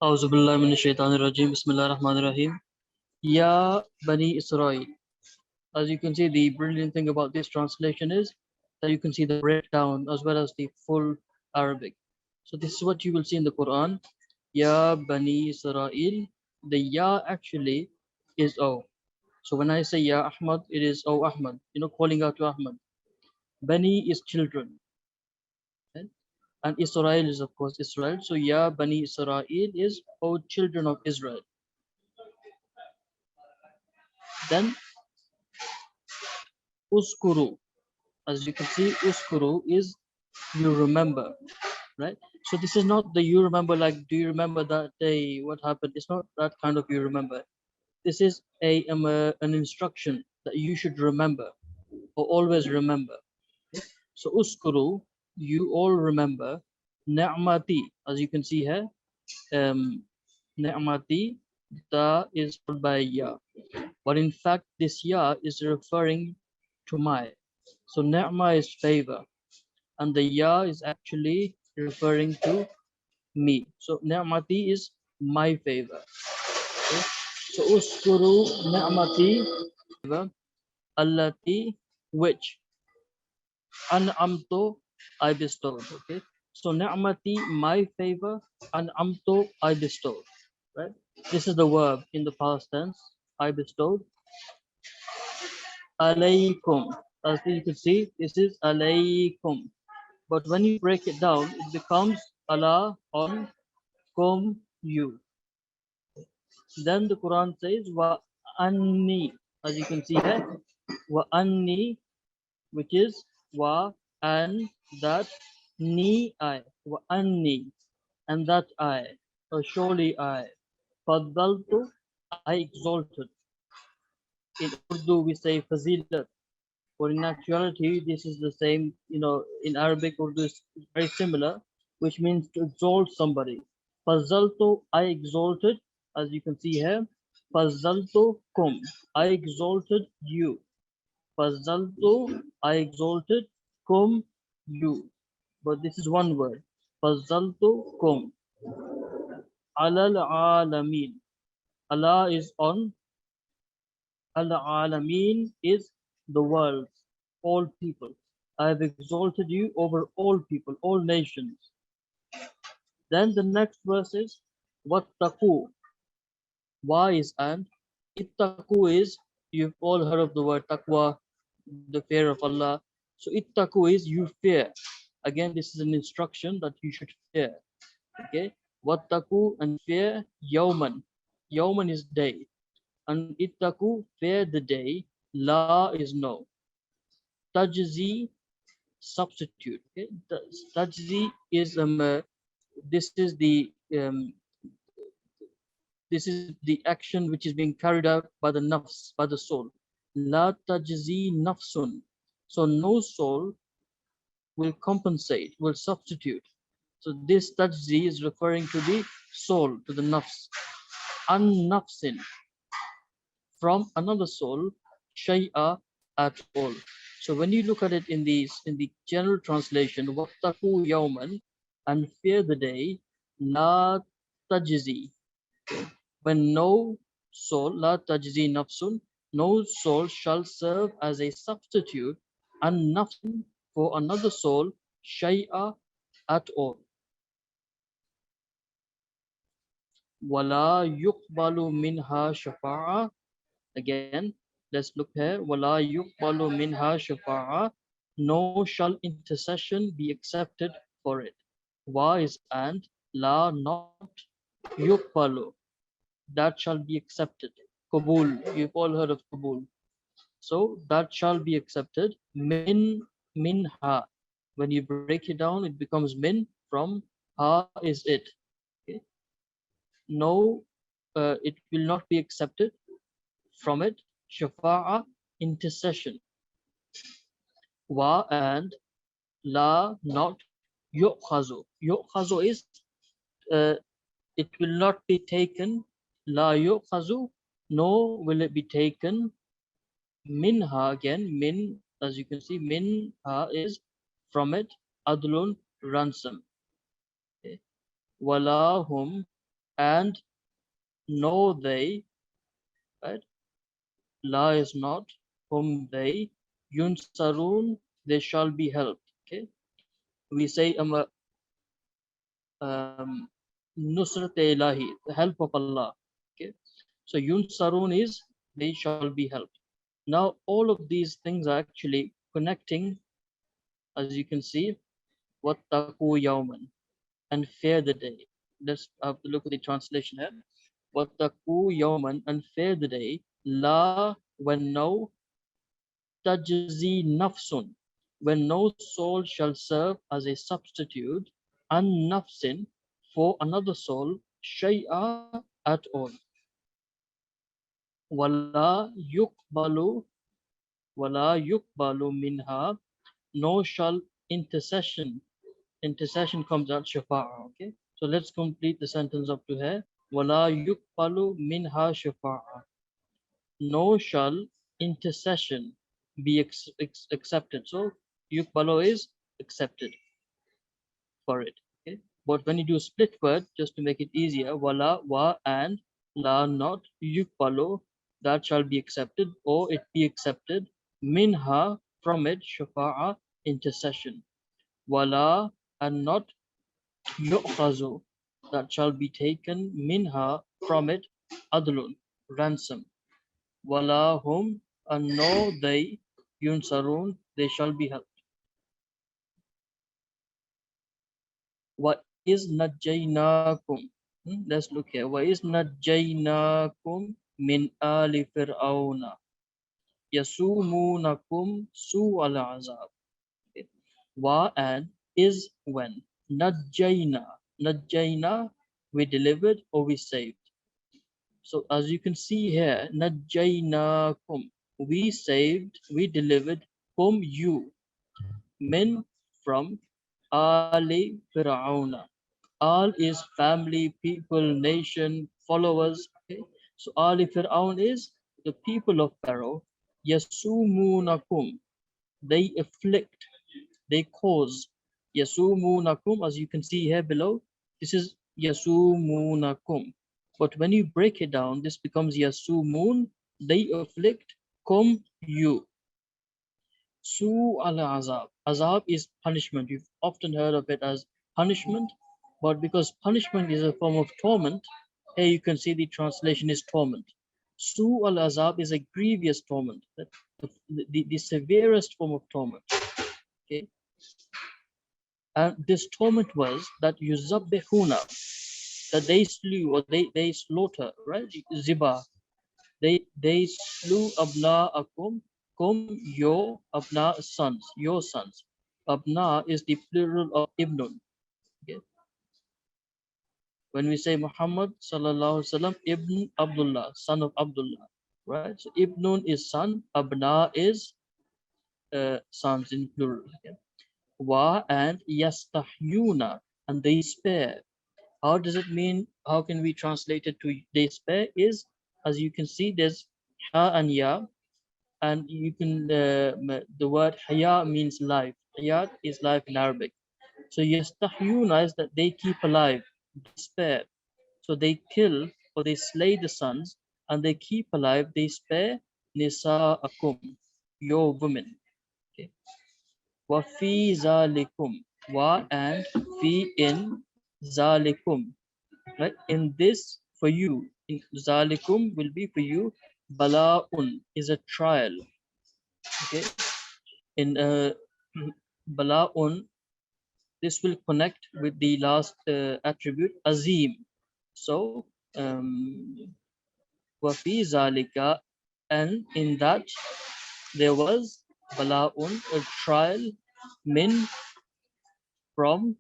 أعوذ بالله من الشيطان الرجيم بسم الله الرحمن الرحيم Ya Bani Israel. As you can see, the brilliant thing about this translation is that you can see the breakdown as well as the full Arabic. So this is what you will see in the Quran. Ya Bani Israel. The Ya actually is O. So when I say Ya Ahmad, it is O Ahmad, calling out to Ahmad. Bani is children. Right? And Israel is of course Israel. So Ya Bani Israel is O children of Israel. Then Uskuru. As you can see, Uskuru is you remember, right? So this is not the you remember like do you remember that day what happened? It's not that kind of you remember. This is an instruction that you should remember or always remember. So Uskuru, you all remember Ni'mati, as you can see here. Ni'mati, ta is followed by ya, but in fact this ya is referring to my. So Ni'ma is favor, and the ya is actually referring to me. So Ni'mati is my favor. Okay? So Uskuru Ni'mati favor allati which An'amtu I bestowed. Okay. So Ni'mati my favor, An'amtu I bestowed. Right? This is the verb in the past tense. I bestowed. Alaykum. As you can see, this is alaykum. But when you break it down, it becomes Allah on kum you. Then the Quran says wa anni. As you can see here, wa anni, which is wa and that ni I. Wa anni and that I. Or surely I. Faddaltu, I exalted. In Urdu we say fazilat. But in actuality, this is the same, in Arabic, Urdu is very similar, which means to exalt somebody. Fazaltu, I exalted, as you can see here. Fazaltu kum, I exalted you. Fazaltu, I exalted kum, you. But this is one word. Fazaltu kum. Alal alameen. Allah is on. Al-Alameen is the world, all people. I have exalted you over all people, all nations. Then the next verse is Wattaqu. Why is and? Ittaqu is, you've all heard of the word taqwa, the fear of Allah. So ittaqu is you fear. Again, this is an instruction that you should fear. Okay? Wattaqu and fear yawman. Yawman is day. And ittaku, fear the day, la is no. Tajzi, substitute. Okay? Tajzi is um, this is the action which is being carried out by the nafs, by the soul. La tajzi nafsun. So no soul will compensate, will substitute. So this tajzi is referring to the soul, to the nafs. An nafsin, from another soul, shay'a, at all. So when you look at it in the general translation, wattaqu yawman, and fear the day, la tajzi, when no soul, la tajzi nafsun, no soul shall serve as a substitute, and nafsun, for another soul, shay'a, at all. Wala yuqbalu minha shafa'a. Again, let's look here. Wala yuqbalu minha shafa'a. No shall intercession be accepted for it. Wa is and, la not, yuqbalu. That shall be accepted. Qabul. You've all heard of qabul. So that shall be accepted. Minha. When you break it down, it becomes min. From ha is it. Okay. No, it will not be accepted from it. Shafa'a, intercession. Wa and la not yu'khazu. Yu'khazu is it will not be taken. La yu'khazu, no will it be taken. Minha, again, min, as you can see, minha is from it. Adlun, ransom. Okay. Walahum, and know they, right? La is not, whom they, yunsarun, they shall be helped. Okay, we say nusrat ilahi, the help of Allah. Okay, so yunsarun is they shall be helped. Now all of these things are actually connecting, as you can see, wattaqu yawman, and fear the day. Let's have to look at the translation here. Wattaqu yawman, and fear the day, la, when no, tajzi nafsun, when no soul shall serve as a substitute, an nafsin, for another soul, shay'a, at all. Wala yukbalu, wala yukbalu minha, no shall intercession comes out shafa'a. Okay, so let's complete the sentence up to here. Wala yukbalu minha shafa'a, no shall intercession be accepted. So yukbalu is accepted for it. Okay, but when you do split word, just to make it easier, wala, wa, and la, not, yukbalu, that shall be accepted, or it be accepted, minha, from it, shafa'a, intercession, wala, and not, yu'khazu, that shall be taken, minha, from it, adlun, ransom, wala hum, and no they, yunsarun, they shall be helped. Wa is najjaynakum. Let's look here. Wa is najjaynakum min ali fir'auna yasumunakum su al azab. Wa, and is when. Najjayna, we delivered or we saved. So as you can see here, najjaynakum, we saved, we delivered, you, min, from, ali fir'auna. Al is family, people, nation, followers. Okay? So Ali Fir'aun is the people of Pharaoh. Yasumunakum, they afflict, they cause. Yasumunakum, as you can see here below, this is Yasumunakum. But when you break it down, this becomes Yasumun, they afflict, you. Su al azab. Azab is punishment. You've often heard of it as punishment, but because punishment is a form of torment, here you can see the translation is torment. Su al azab is a grievous torment, the severest form of torment. Okay, and this torment was that yuzabbihuna, that they slew or they slaughter, right? Ziba, they slew abna'akum, your abna, sons, your sons. Abna is the plural of ibnun. Okay. When we say Muhammad sallallahu alaihi wasallam, ibn Abdullah, son of Abdullah, right? So ibnun is son, abna is sons in plural. Okay. Wa, and yastahyuna, and they spare. How does it mean? How can we translate it to they spare? Is, as you can see, there's ha and ya, and you can the word haya means life. Hayat is life in Arabic. So yastahyuna is that they keep alive, they spare. So they kill or they slay the sons, and they keep alive, they spare nisa'akum, your women. Okay. Wa fi zalikum, wa, and fi, in, zalikum, right? In this, for you, in zalikum will be for you, bala'un is a trial. Okay, in bala'un, this will connect with the last attribute, azim. So wafi zalika, and in that there was bala'un, a trial, min, from,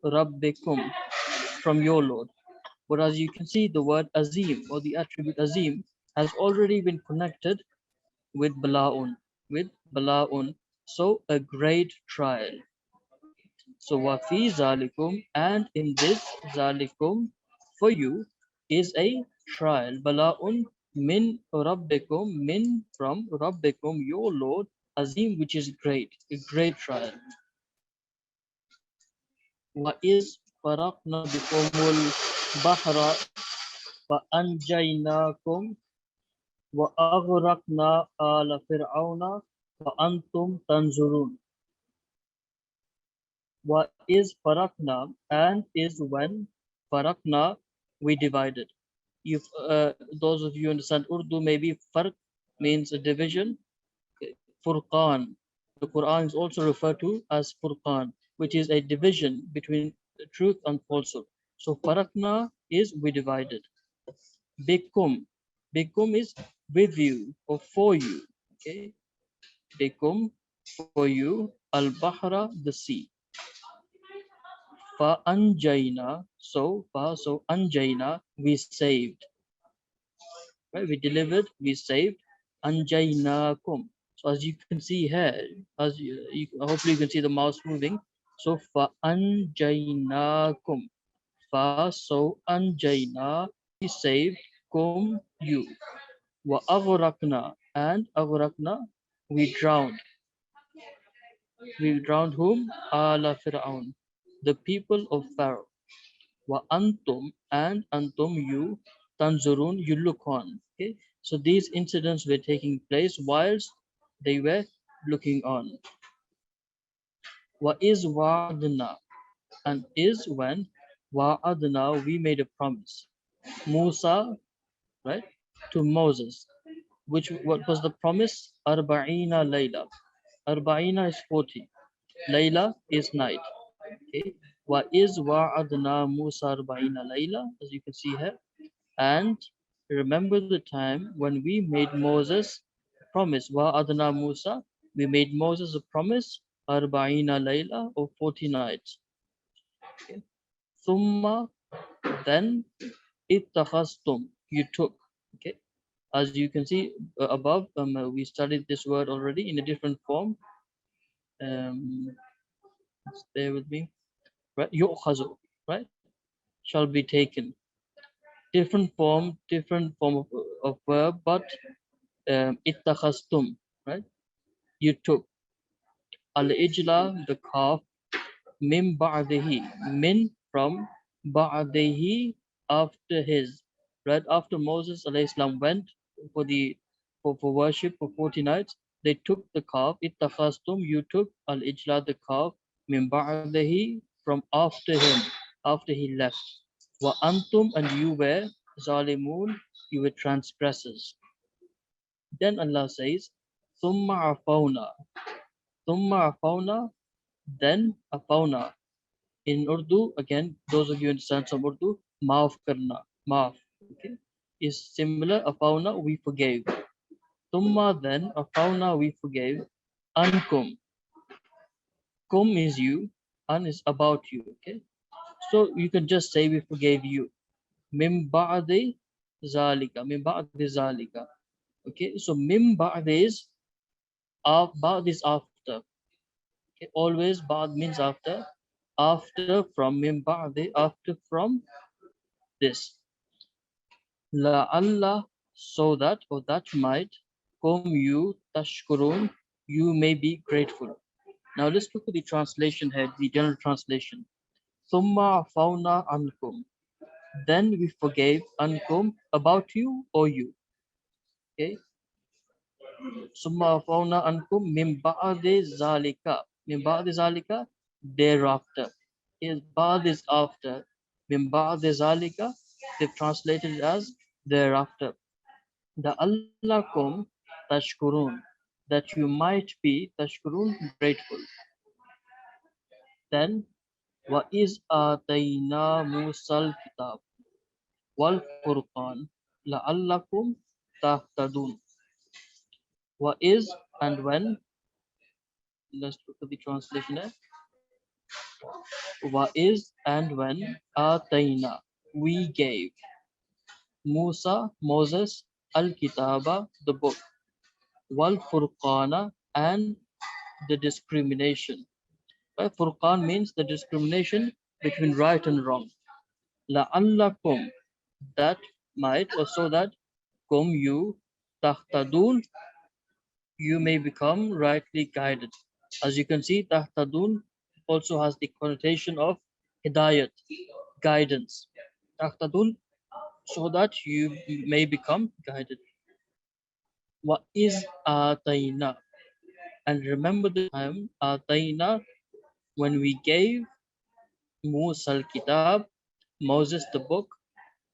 rabbikum, from your Lord. But as you can see, the word azim or the attribute azim has already been connected with bala'un, so a great trial. So wafi zalikum, and in this, zalikum, for you, is a trial, bala'un, min rabbikum, min, from, rabbikum, your Lord, azim, which is great, a great trial. Wa is faraqna bikumul البحر فأنجيناكم وأغرقنا آل فرعون وأنتم تنظرون. وإذ فرقنا, and is when فرقنا we divided. If those of you understand Urdu, maybe farq means a division. Furqan, the Quran is also referred to as Furqan, which is a division between the truth and falsehood. So farakna is we divided. Bikum, bikum is with you or for you. Okay, bikum for you. Al bahra, the sea. Fa anjaina, so anjaina, we saved. Right, we delivered, we saved. Anjainakum. So as you can see here, hopefully you can see the mouse moving. So fa anjainakum. Fa, so anjaina, we saved kum, you. Wa aghraqna, and aghraqna, we drowned. We drowned whom? Ala Fir'aun, the people of Pharaoh. Wa antum, and antum, you. Tanzurun, you look on. Okay, so these incidents were taking place whilst they were looking on. Wa is wa'adna, and is when wa'adna, we made a promise. Musa, right, to Moses. What was the promise? Arba'ina layla. Arba'ina is 40. Layla is night. Okay. Wa is wa'adna Musa arba'ina layla, as you can see here. And remember the time when we made Moses a promise. Wa'adna Musa, we made Moses a promise. Arba'ina layla, or 40 nights. Okay. Thumma, then ittakhastum, you took. Okay. As you can see above, we studied this word already in a different form. Stay with me. Right, yu'khazu, right, shall be taken. Different form of verb, but ittakhastum, right, you took. Al-ijla, the calf. Min ba'dihi, min from ba'dihi, after his. Right after Moses alayhi salam went for the for worship for 40 nights, they took the calf. Ittakhastum, you took al-ijla, the calf. Min ba'dihi, from after him, after he left. Wa antum, and you were zalimun, you were transgressors. Then Allah says, Thumma afawna. Thumma afawna, then afawna. In Urdu, again, those of you understand some Urdu, maaf karna, maaf, okay, is similar. Afawna, we forgave. Thumma, then, afawna, we forgave. Ankum. Kum is you, an is about you, okay? So you can just say we forgave you. Min ba'di zalika, min ba'di zalika. Okay, so mim ba'd is after. Okay, always ba'd means after. After from mim ba'd, after from this. La Allah, so that or that might come you tashkurun, you may be grateful. Now let's look at the translation here, the general translation. Thumma fauna ankum. Then we forgave ankum, about you or you. Okay. Summa fauna ankum min ba'di zalika. Min ba'di zalika, thereafter. Is ba'd is after. Min ba'di zalika, they've translated it as thereafter. The Allakum tashkurun, that you might be tashkurun, grateful. Then wa is atayna musal kitab wal furqan la'allakum tahtadun. Wa is, and when, let's look at the translation here. Wa is, and when, atayna, we gave. Musa, Moses, al-kitaba, the book. Wal furqana, and the discrimination. Right? Furqan means the discrimination between right and wrong. La'allakum, that might, or so that, kum you, tahtadun, you may become rightly guided. As you can see, tahtadun also has the connotation of hidayat, guidance. tahtadun, so that you may become guided. Wa is atayna, and remember the time atayna, when we gave Musa al-Kitab, Moses the book,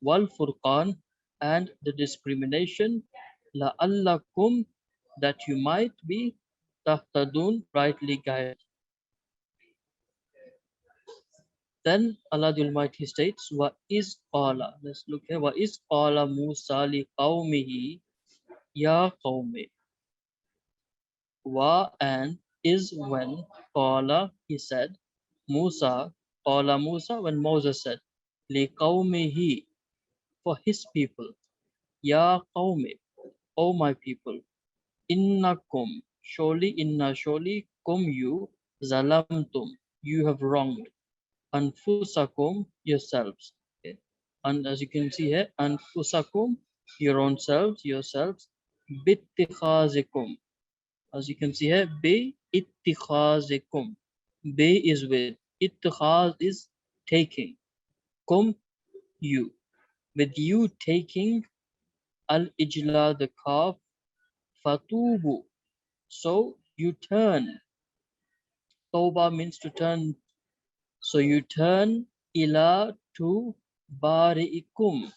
wal Furqan, and the discrimination, la'allakum, that you might be tahtadun, rightly guided. Then Allah the Almighty states, Wa is qala. Let's look here. Wa is qala Musa li qawmihi, ya qawmi. Wa, and is when qala, he said, Musa, qala Musa, when Moses said, li qawmihi, for his people, ya qawmi, O my people, innakum, surely, inna, surely, kum, you, zalamtum, you have wronged, anfusakum, yourselves. Okay. And as you can see here, anfusakum, your own selves, yourselves, bittikhazikum. As you can see here, bi ittikhazikum. Bi is with, ittikhaz is taking, kum, you. With you taking al-ijla, the calf, fatubu, so you turn. Tawbah means to turn. So you turn ila, to bari'ikum.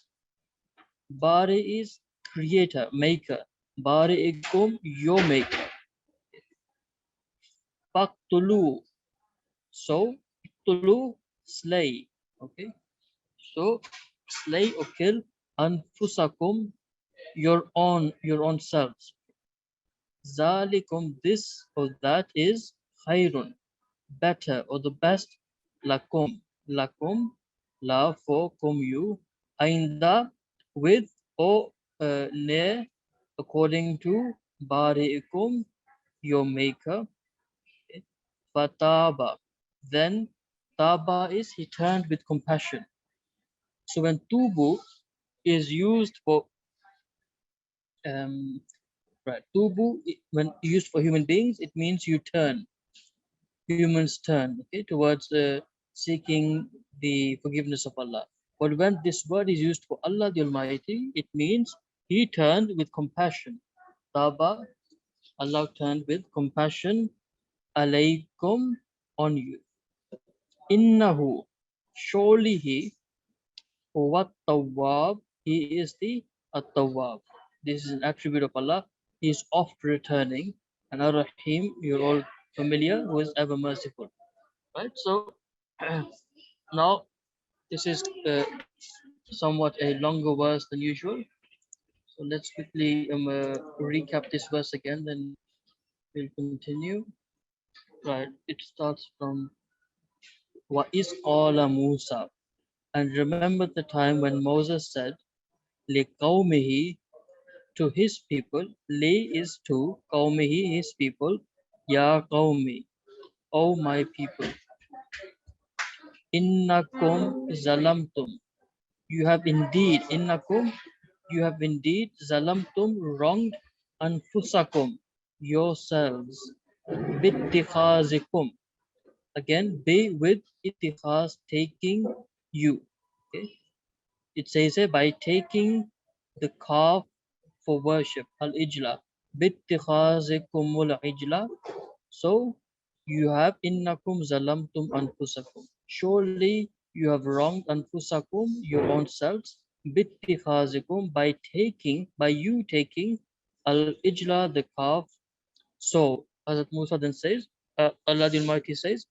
Bari is creator, maker. Bari'ikum, your maker. Faktulu, so tulu, slay. Okay, so slay or kill anfusakum, your own selves. Zalikum, this or that is khairun, better or the best, lakum, lakum, la, for, kum, you, ainda, with, or near, according to bari'ikum, your maker. Okay. Fataba, then taba is he turned with compassion. So when tubu is used for right, tubu, when used for human beings, it means you turn, humans turn, okay, towards seeking the forgiveness of Allah. But when this word is used for Allah the Almighty, it means he turned with compassion. Taba, Allah turned with compassion, alaykum, on you. Innahu, surely he, huwa tawwab, he is the at-tawwab. This is an attribute of Allah. He is oft returning. And ar-Rahim, you're all familiar, who is ever merciful. Right? So now this is somewhat a longer verse than usual. So let's quickly recap this verse again, then we'll continue. Right, it starts from Wa is qala Musa. And remember the time when Moses said, Li qawmihi, to his people, Li is to, qawmihi, his people, Ya qawmi, O my people, innakum zalamtum, you have indeed, innakum, you have indeed, zalamtum, wronged, anfusakum, yourselves, bittikhazikum, again, be with ittikhaz, taking you. Okay. It says here, by taking the calf for worship, al-ijla, bittikhazikumul ijla, so you have innakum zalamtum anfusakum, surely you have wronged anfusakum, your own selves, bittikhazikum, by you taking al-ijla, the calf. So Hazrat Musa then says, Allah the Almighty says,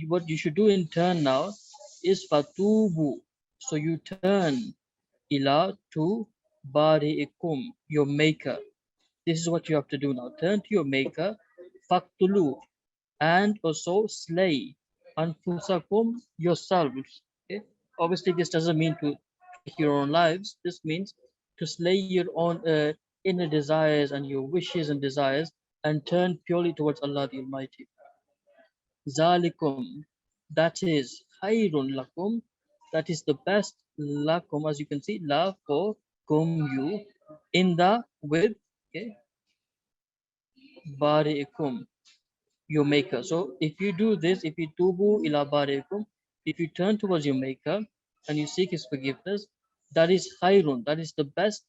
what you should do in turn now is fatubu, so you turn ila, to bari'ikum, your maker. This is what you have to do now. Turn to your maker, faktulu, and also slay anfusakum, yourselves. Okay? Obviously, this doesn't mean to take your own lives. This means to slay your own inner desires and your wishes and desires, and turn purely towards Allah the Almighty. Zalikum, that is khairun lakum, that is the best, lakum, as you can see, la, for, kum, you, in the, with, okay, bari'ikum, your maker. So if you do this, if you tubu ila bari'ikum, if you turn towards your maker, and you seek his forgiveness, that is khairun, that is the best,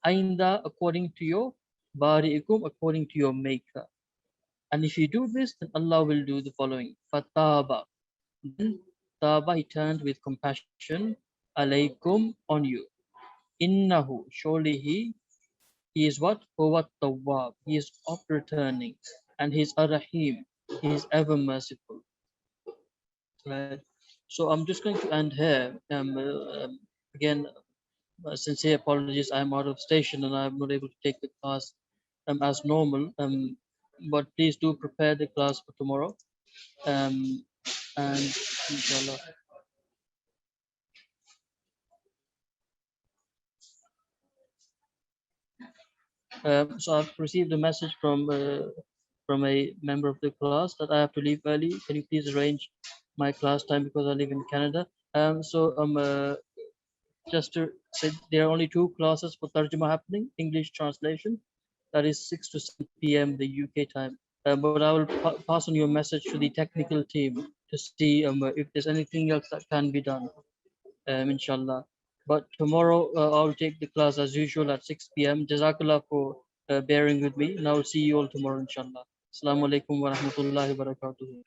ainda, according to your bari'ikum, according to your maker. And if you do this, then Allah will do the following. Fataba. Then Taba, he turned with compassion, alaykum, on you. Innahu, surely he is what? Huwa tawwab. He is oft returning. And he is ar-Rahim. He is ever merciful. Right. So I'm just going to end here. Again, sincere apologies. I'm out of station and I'm not able to take the class as normal. But please do prepare the class for tomorrow. And inshallah. So I've received a message from a member of the class that I have to leave early. Can you please arrange my class time because I live in Canada? Just to say, there are only two classes for Tarjama happening, English translation. That is 6 to 7 p.m. the UK time. But I will pass on your message to the technical team to see if there's anything else that can be done, inshallah. But tomorrow I'll take the class as usual at 6 p.m. Jazakallah for bearing with me. And I'll see you all tomorrow, inshallah. Assalamu alaikum wa rahmatullahi wa barakatuh.